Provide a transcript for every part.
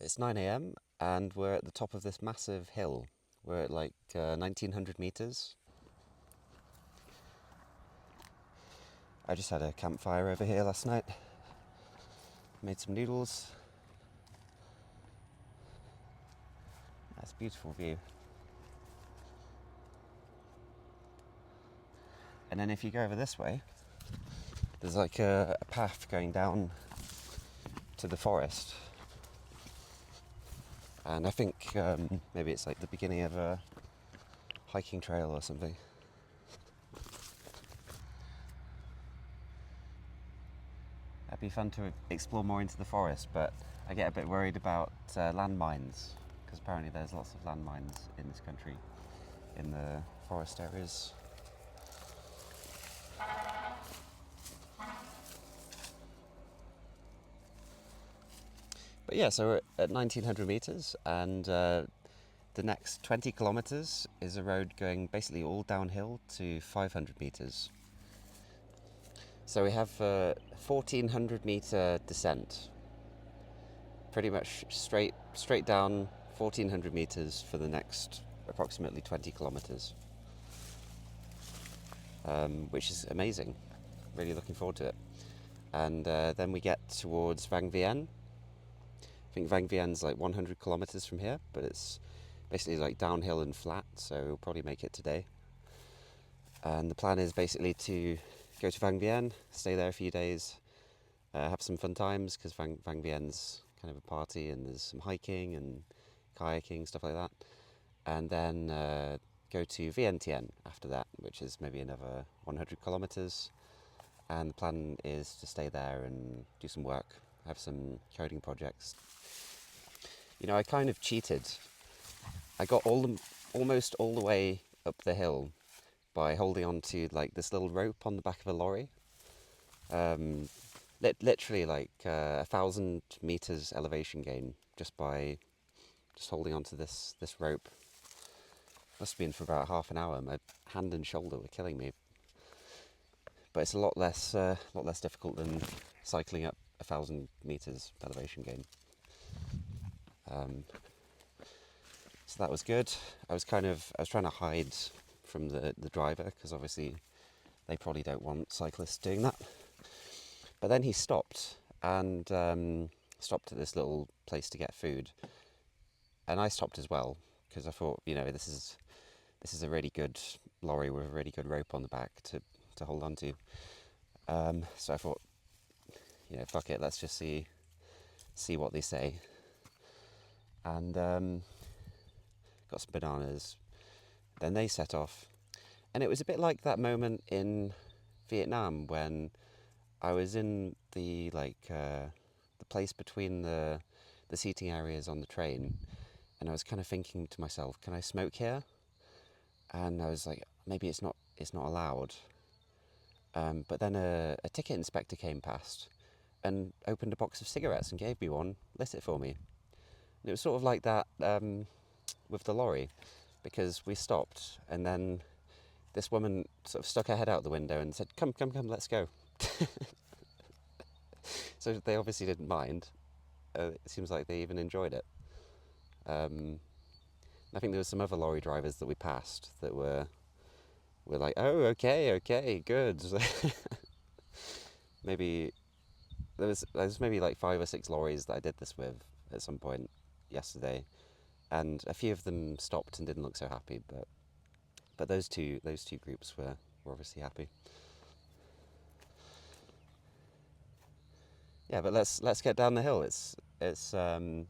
It's 9 a.m. and we're at the top of this massive hill. We're at like 1900 meters. I just had a campfire over here last night. Made some noodles. That's a beautiful view. And then if you go over this way, there's like a path going down to the forest. And I think maybe it's like the beginning of a hiking trail or something. That'd be fun to explore more into the forest, but I get a bit worried about landmines, because apparently there's lots of landmines in this country, in the forest areas. But yeah, so we're at 1900 meters, and the next 20 kilometers is a road going basically all downhill to 500 meters. So we have a 1400 meter descent, pretty much straight down 1400 meters for the next approximately 20 kilometers, which is amazing. Really looking forward to it. And then we get towards Vang Vieng. I think Vang Vieng's like 100 kilometers from here, but it's basically like downhill and flat, so we'll probably make it today. And the plan is basically to go to Vang Vieng, stay there a few days, have some fun times, because Vang Vieng's kind of a party and there's some hiking and kayaking, stuff like that. And then go to Vientiane after that, which is maybe another 100 kilometers. And the plan is to stay there and do some work, have some coding projects. You know, I kind of cheated. I got almost all the way up the hill by holding on to like this little rope on the back of a lorry. Literally like 1,000 meters elevation gain just by holding onto this rope. Must have been for about half an hour. My hand and shoulder were killing me. But it's a lot less difficult than cycling up 1,000 meters elevation gain. So that was good. I was trying to hide from the driver, because obviously they probably don't want cyclists doing that. But then he stopped and stopped at this little place to get food, and I stopped as well, because I thought, you know, this is a really good lorry with a really good rope on the back to hold on to. So I thought, you know, fuck it, let's just see what they say. And got some bananas. Then they set off, and it was a bit like that moment in Vietnam when I was in the the place between the seating areas on the train, and I was kind of thinking to myself, can I smoke here? And I was like, maybe it's not allowed. But then a ticket inspector came past and opened a box of cigarettes and gave me one, lit it for me. And it was sort of like that with the lorry, because we stopped and then this woman sort of stuck her head out the window and said, come, let's go. So they obviously didn't mind. It seems like they even enjoyed it. I think there were some other lorry drivers that we passed that were like, oh, okay, good. Maybe there's maybe like 5 or 6 lorries that I did this with at some point yesterday, and a few of them stopped and didn't look so happy, but those two groups were obviously happy. Yeah, but let's get down the hill. It's going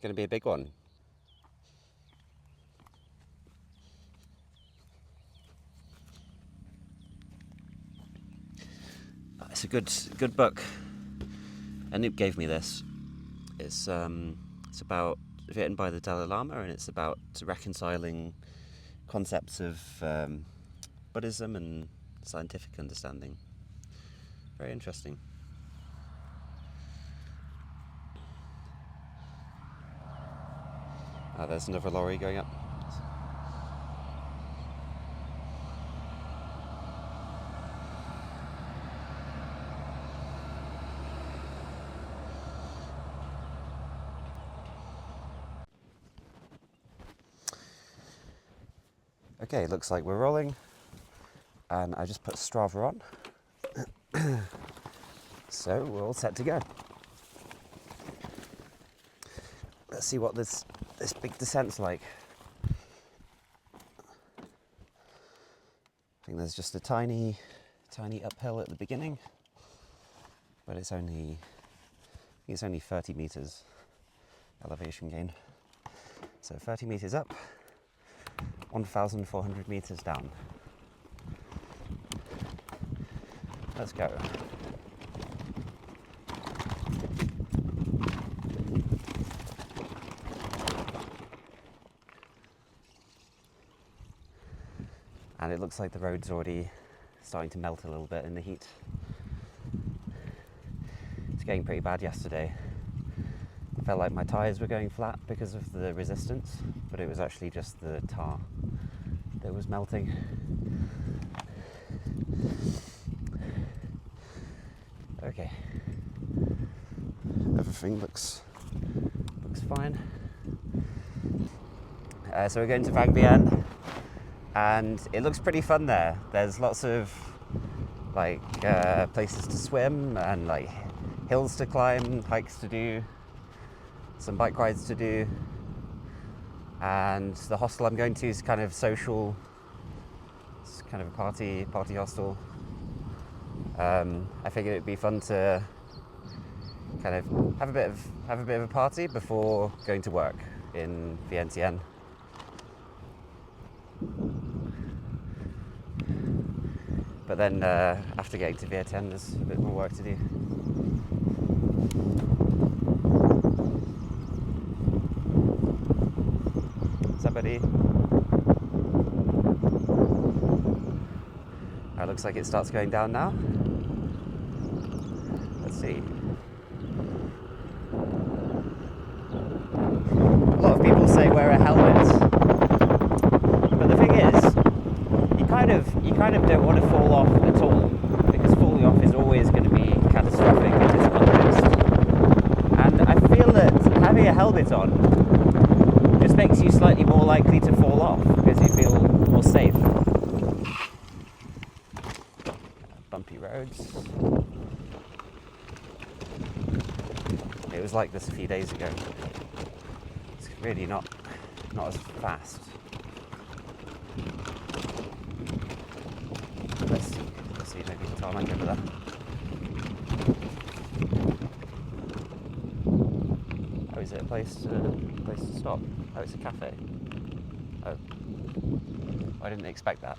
to be a big one. It's a good book. Anoop gave me this. It's about, written by the Dalai Lama, and it's about reconciling concepts of Buddhism and scientific understanding. Very interesting. There's another lorry going up. Okay, it looks like we're rolling, and I just put Strava on, so we're all set to go. Let's see what this big descent's like. I think there's just a tiny uphill at the beginning, but it's only 30 meters elevation gain. So 30 meters up, 1,400 meters down. Let's go. And it looks like the road's already starting to melt a little bit in the heat. It's getting pretty bad yesterday. I felt like my tyres were going flat because of the resistance, but it was actually just the tar that was melting. Okay. Everything looks fine. So we're going to Vang Vieng, and it looks pretty fun there. There's lots of places to swim and like hills to climb, hikes to do, some bike rides to do, and the hostel I'm going to is kind of social. It's kind of a party hostel. I figured it'd be fun to kind of have a bit of a party before going to work in Vientiane. But then after getting to Vientiane, there's a bit more work to do. Somebody. It looks like it starts going down now. Let's see. A lot of people say wear a helmet, but the thing is, you kind of don't want to fall off at all, because falling off is always going to be catastrophic in this context. And I feel that having a helmet on just makes you slightly more likely to fall off because you feel more safe. Bumpy roads. It was like this a few days ago. It's really not as fast. Let's see, maybe the tarmac over there. Oh, is it a place to stop? Oh, it's a cafe. Oh, I didn't expect that.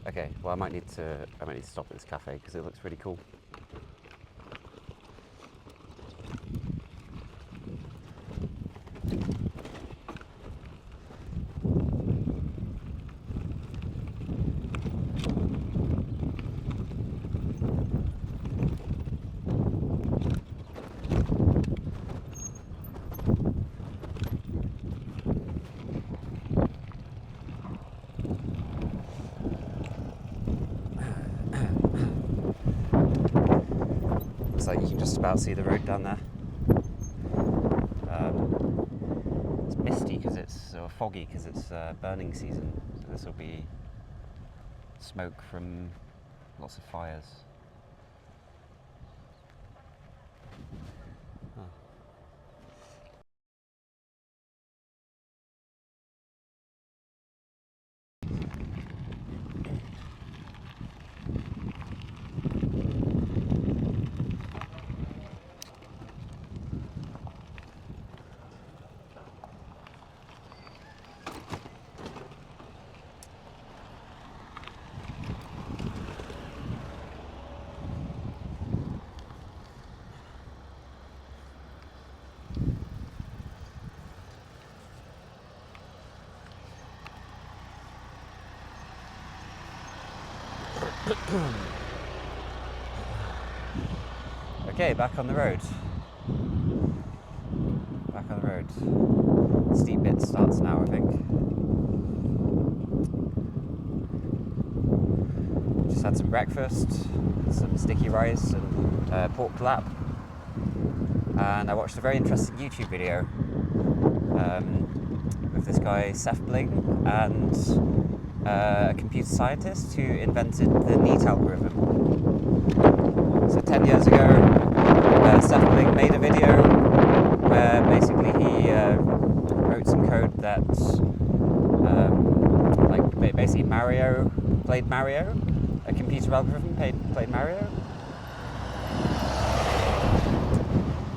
Okay, well I might need to stop at this cafe because it looks really cool. Looks like you can just about see the road down there. It's misty because or foggy because it's burning season. So this will be smoke from lots of fires. Okay, back on the road. Back on the road. Steep bit starts now, I think. Just had some breakfast, some sticky rice and pork lap. And I watched a very interesting YouTube video with this guy Seth Bling and a computer scientist who invented the NEAT algorithm. So 10 years ago, Seth Bling made a video where basically he wrote some code that, basically played Mario, a computer algorithm played Mario,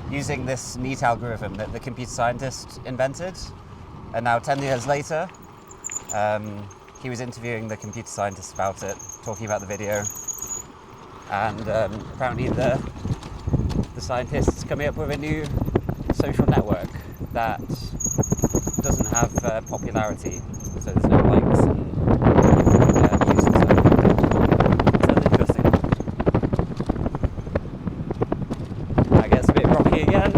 using this NEAT algorithm that the computer scientist invented. And now 10 years later, he was interviewing the computer scientist about it, talking about the video, and apparently the scientist's coming up with a new social network that doesn't have popularity, so there's no likes and views and stuff. Sounds interesting. That gets a bit rocky again.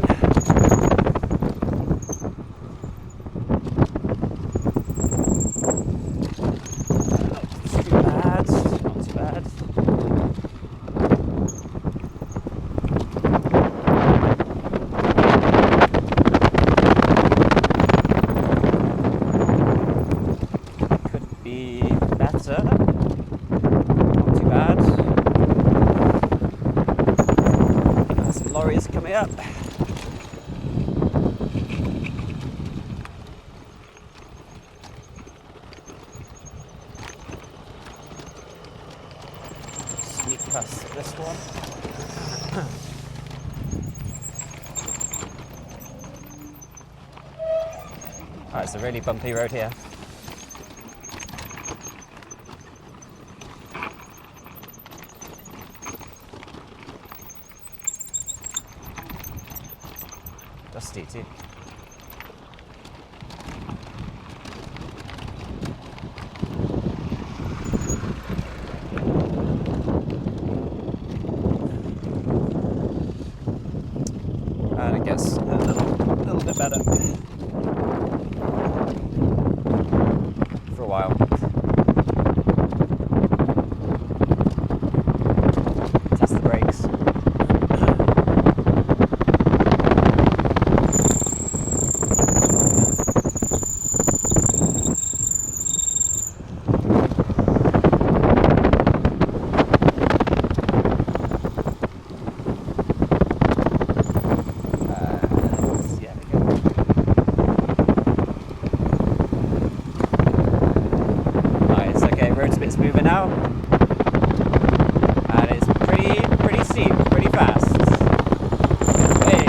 Lorries coming up. Sneak past this one. Alright, it's a really bumpy road here. Dusty too. And it gets a little bit better for a while. Test the brakes. It's moving now, and it's pretty steep, pretty fast. Hey,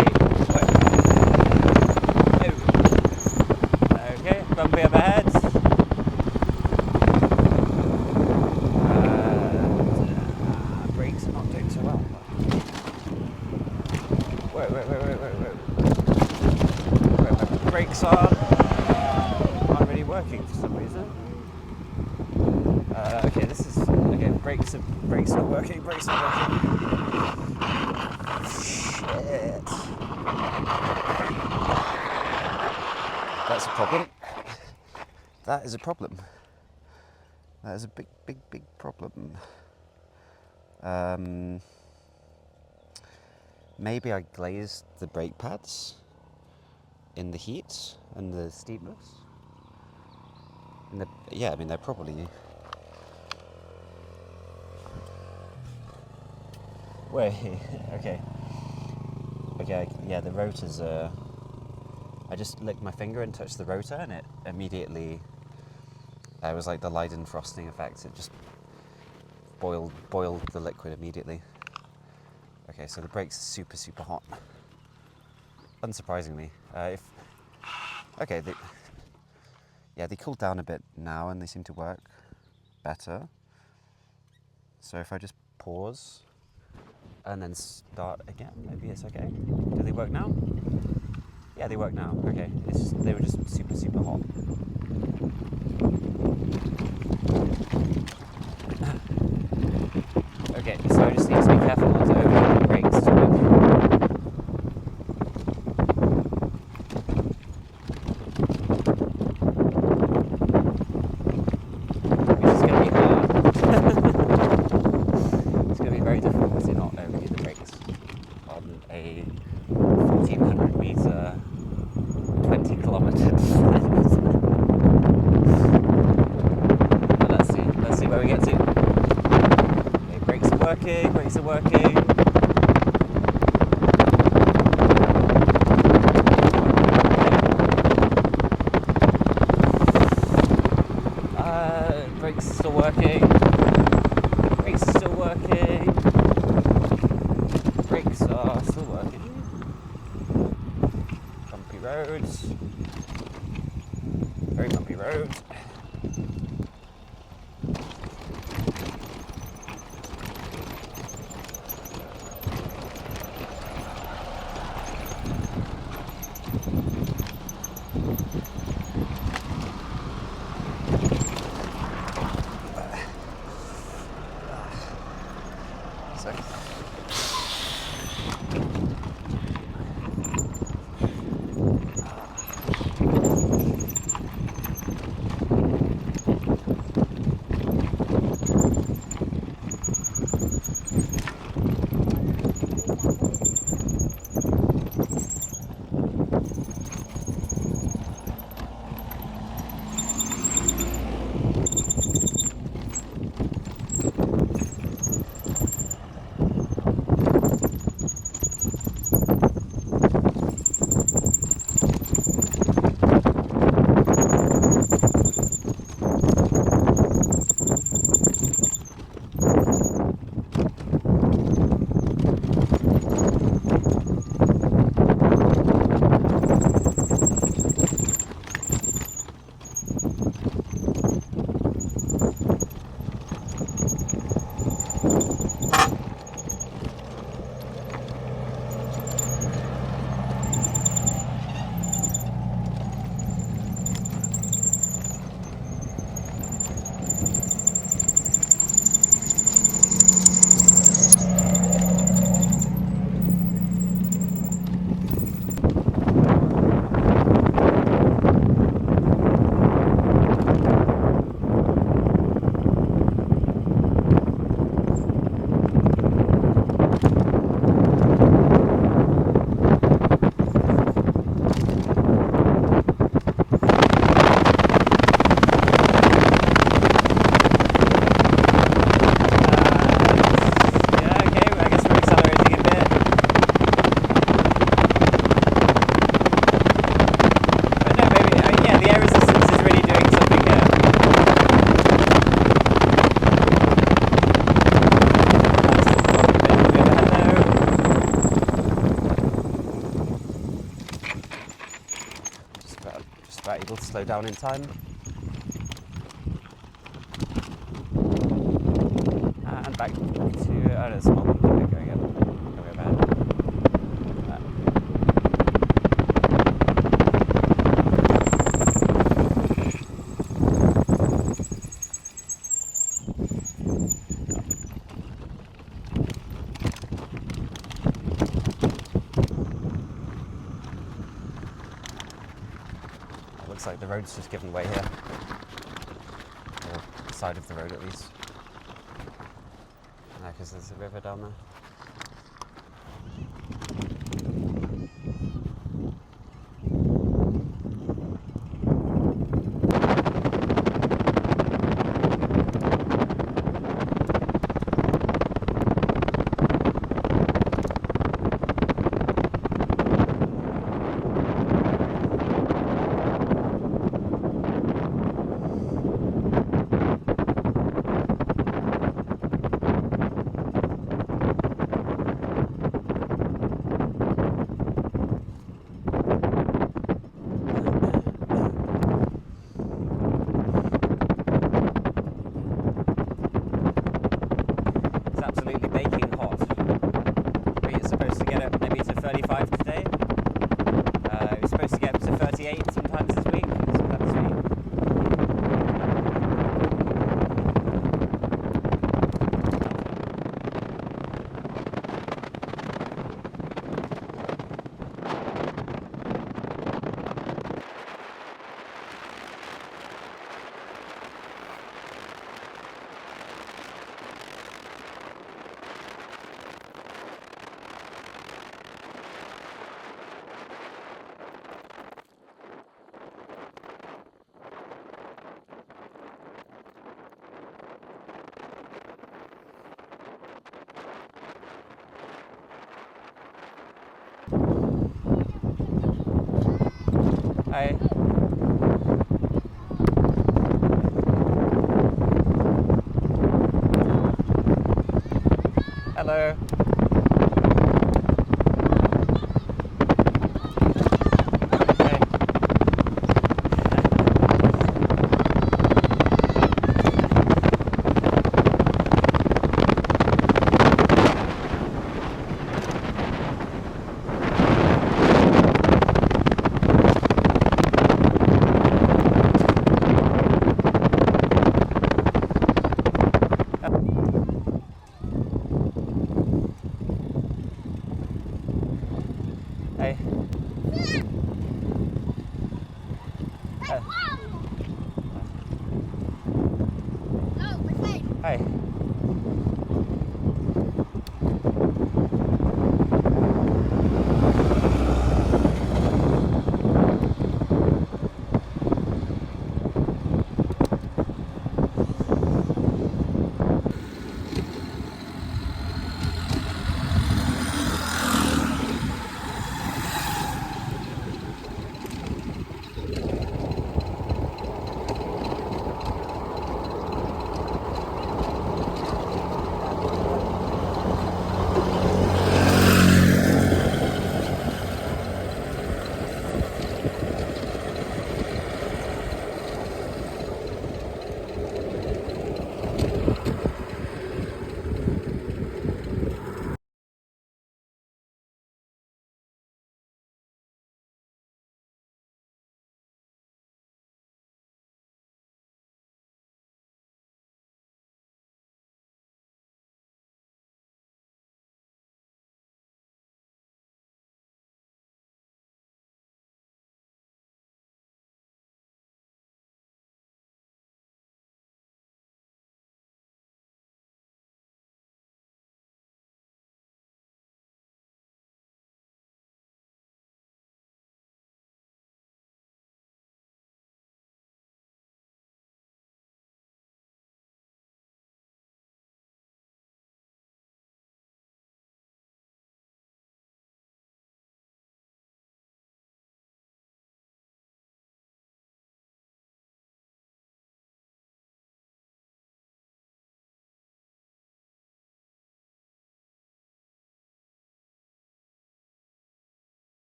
okay, bumpy up ahead. Brakes are not doing so well. Wait. My brakes aren't really working for some reason. Okay, brakes not working, Shit. That's a problem. That is a problem. That is a big problem. Maybe I glazed the brake pads in the heat and the steepness. Yeah, I mean, they're probably... Wait, okay, yeah, the rotors are... I just licked my finger and touched the rotor, and it immediately... It was like the Leiden frosting effect. It just boiled the liquid immediately. Okay, so the brakes are super hot. Unsurprisingly. They cooled down a bit now, and they seem to work better. So if I just pause and then start again, maybe it's okay. Do they work now? Yeah, they work now. Okay, they were just super hot. Okay, so I just need to be careful not to overload the brakes too much. Which is going to be hard. It's going to be very difficult to not overheat the brakes on a 1400 metre, 20 kilometre distance. working, brakes are working. Brakes are still working. Brakes are still working. Brakes are still working. Bumpy roads. Very bumpy roads. About able to slow down in time. And back to, oh no, small one, go again. Go ahead. Looks like the road's just given way here. Or the side of the road at least. Because there's a river down there. Hi. Hello. Hey. Hey.